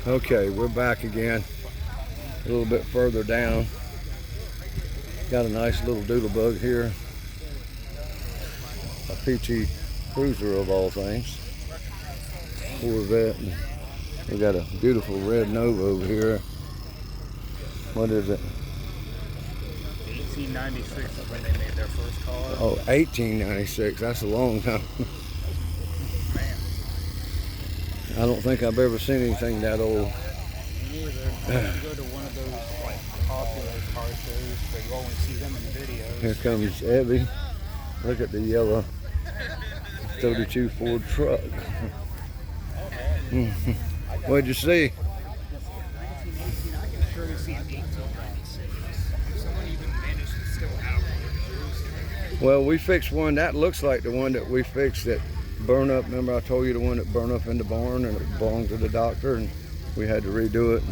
Okay, we're back again, a little bit further down. Got a nice little doodle bug here, a peachy cruiser of all things, Corvette. We got a beautiful red Nova over here. What is it? 1896 is when they made their first car. Oh, 1896. That's a long time. Man. I don't think I've ever seen anything that old. Me neither. You go to one of those like popular car shows, but you always see them in the videos. Here comes Evie. Look at the yellow 32 Ford truck. What'd you see? 1918, I can surely see an 1896. Someone even managed to still have one. Well, we fixed one that looks like the one that we fixed that burned up. Remember I told you the one that burned up in the barn and it belonged to the doctor and we had to redo it.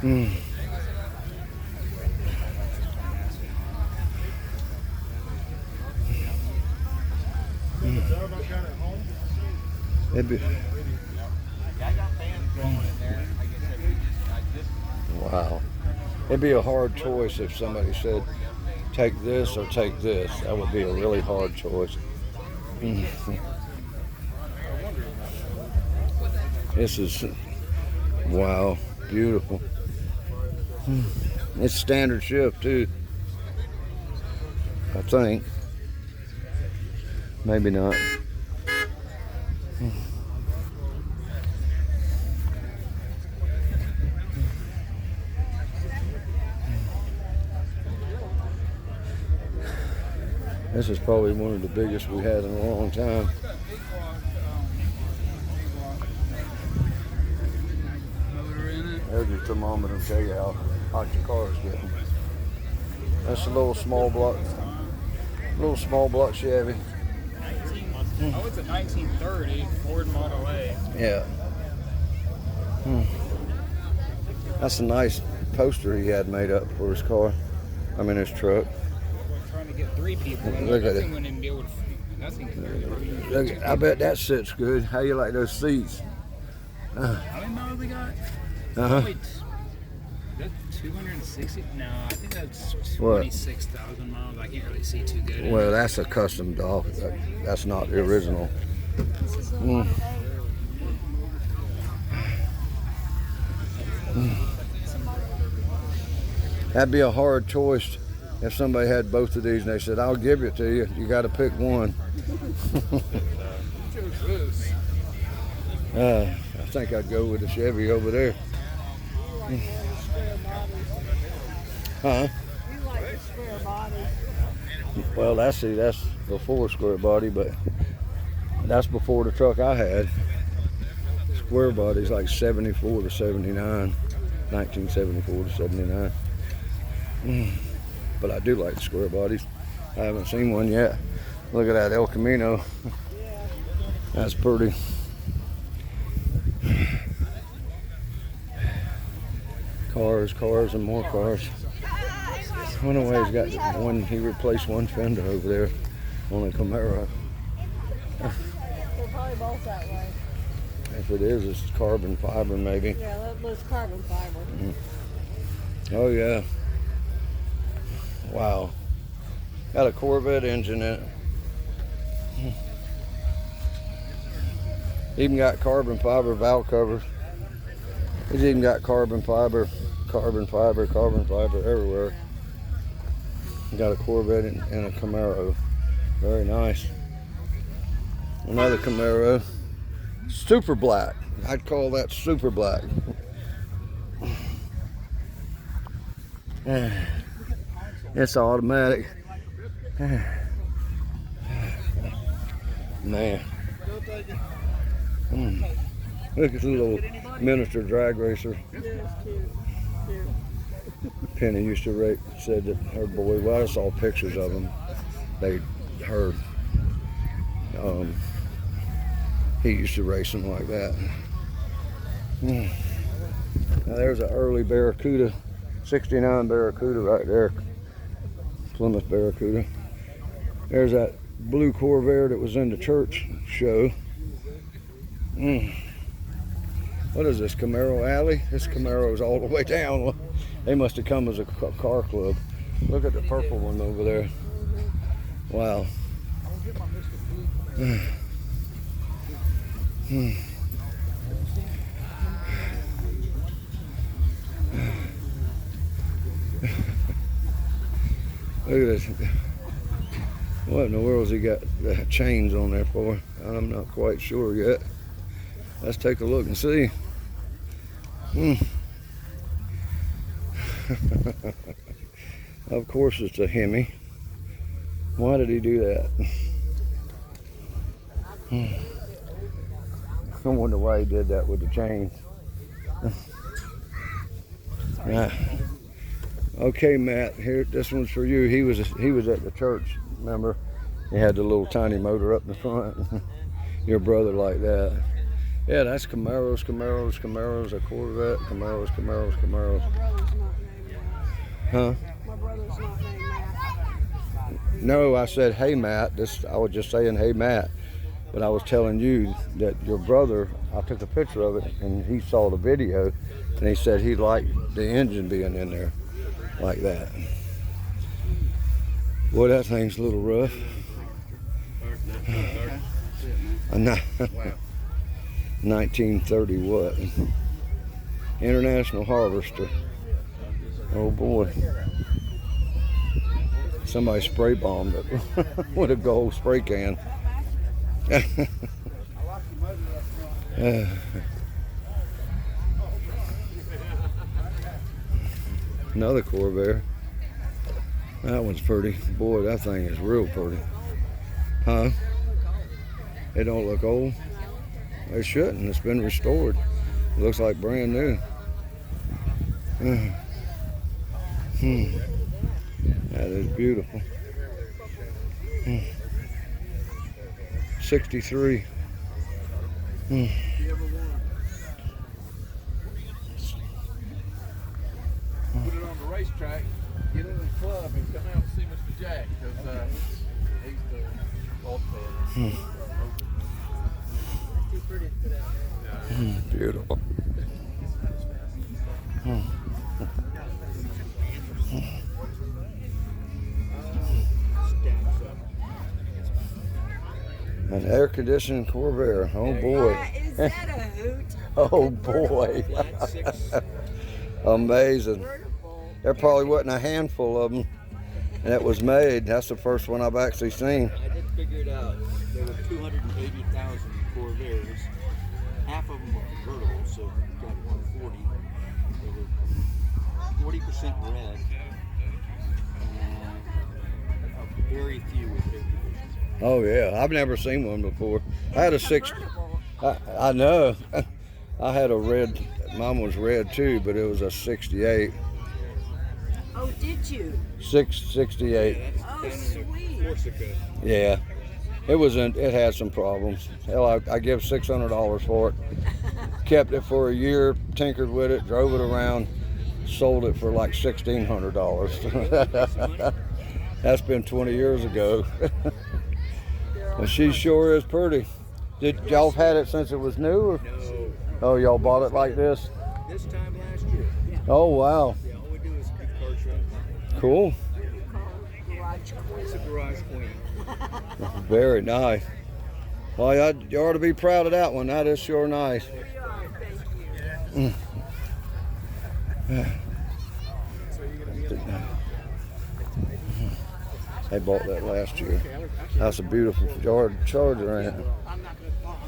And, It'd be, wow. It'd be a hard choice if somebody said, take this or take this. That would be a really hard choice. This is, wow, beautiful. It's standard shift too, I think. Maybe not. This is probably one of the biggest we had in a long time. There's your thermometer to tell you how hot your car is getting. That's a little small block Chevy. Oh, it's a 1930 Ford Model A. Yeah. That's a nice poster he had made up for his car. I mean his truck. We're trying to get 3 people. Look at it. Wouldn't be able to, nothing. Look, I bet that sits good. How you like those seats? How many miles we got? Wait, that's 260? No, I think that's 26,000 miles. I can't really see too good. Well, that's a custom doll. That's not the original. That'd be a hard choice if somebody had both of these and they said, I'll give it to you. You got to pick one. I think I'd go with the Chevy over there. Huh? You like the square bodies. Well, that's before square body, but that's before the truck I had. Square body's like 74 to 79, 1974 to 79. But I do like the square bodies. I haven't seen one yet. Look at that El Camino. That's pretty. Cars, and more cars. I wonder why he's got one. He replaced one fender over there on a Camaro. They're probably both that way. If it is, it's carbon fiber maybe. Yeah, that was carbon fiber. Oh yeah. Wow. Got a Corvette engine in it. Even got carbon fiber valve covers. It's even got carbon fiber everywhere. Got a Corvette and a Camaro. Very nice. Another Camaro. Super black. I'd call that super black. It's automatic. Man. Look at the little miniature drag racer. Penny used to said that her boy, well, I saw pictures of them. They heard he used to race them like that. Now there's an early Barracuda, 69 Barracuda right there. Plymouth Barracuda. There's that blue Corvair that was in the church show. What is this, Camaro Alley? This Camaro's all the way down. They must have come as a car club. Look at the purple one over there. Wow. Look at this. What in the world's he got the chains on there for? I'm not quite sure yet. Let's take a look and see. Of course it's a Hemi. Why did he do that? I wonder why he did that with the chains. Okay, Matt. Here, this one's for you. He was at the church. Remember, he had the little tiny motor up in the front. Your brother like that. Yeah, that's Camaros, Camaros, Camaros, a Corvette, Camaros, Camaros, Camaros. My brother's not named Matt. Huh? My brother's not named Matt. No, I said, hey, Matt. I was just saying, hey, Matt. But I was telling you that your brother, I took a picture of it, and he saw the video, and he said he liked the engine being in there like that. Boy, that thing's a little rough. I'm not. 1930 what? International Harvester. Oh boy. Somebody spray bombed it with a gold spray can. Another Corvair. That one's pretty. Boy, that thing is real pretty. Huh? It don't look old. It shouldn't. It's been restored. It looks like brand new. That is beautiful. 63. If you ever want to put it on the racetrack, get in the club and come out and see Mr. Jack, because he's the boss man. Too pretty to put out there. Beautiful. An air-conditioned Corvair. Oh boy. Is that a hoot? Oh boy. Amazing. There probably wasn't a handful of them, and it was made. That's the first one I've actually seen. I did figure it out. There were 280,000 Corvairs. Half of them were convertible, so you got 140. They were 40% red, and very few with 50%. Oh yeah, I've never seen one before. I had a six. I know. I had a red. Mine was red too, but it was a 68. Oh, did you? 668. Oh, sweet. Corsica. Yeah. It had some problems. Hell, I give $600 for it. Kept it for a year, tinkered with it, drove it around, sold it for like $1,600. That's been 20 years ago. But she sure is pretty. Did y'all have had it since it was new? Or? No. Oh, y'all bought it like this? This time last year. Oh, wow. Yeah, all we do is keep car shows. Cool. Garage It's a garage queen. Very nice. Well, you ought to be proud of that one. That is sure nice. Thank you. They bought that last year. That's a beautiful Charger, ain't it? I'm not going to talk.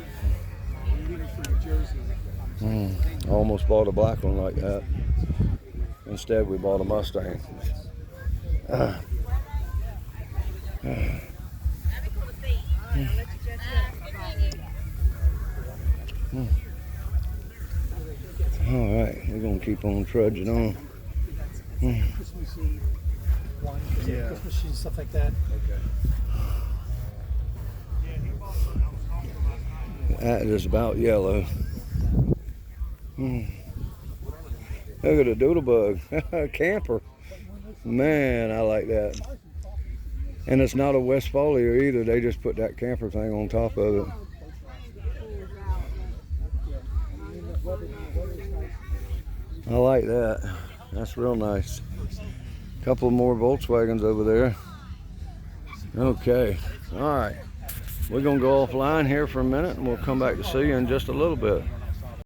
I'm leaving for New Jersey. I almost bought a black one like that. Instead, we bought a Mustang. All right, we're gonna keep on trudging on. Christmas Eve wine, Christmas shoes, stuff like that. That is about yellow. Look at a doodlebug, camper. Man, I like that. And it's not a Westfalia either. They just put that camper thing on top of it. I like that. That's real nice. Couple more Volkswagens over there. Okay. All right. We're going to go offline here for a minute and we'll come back to see you in just a little bit.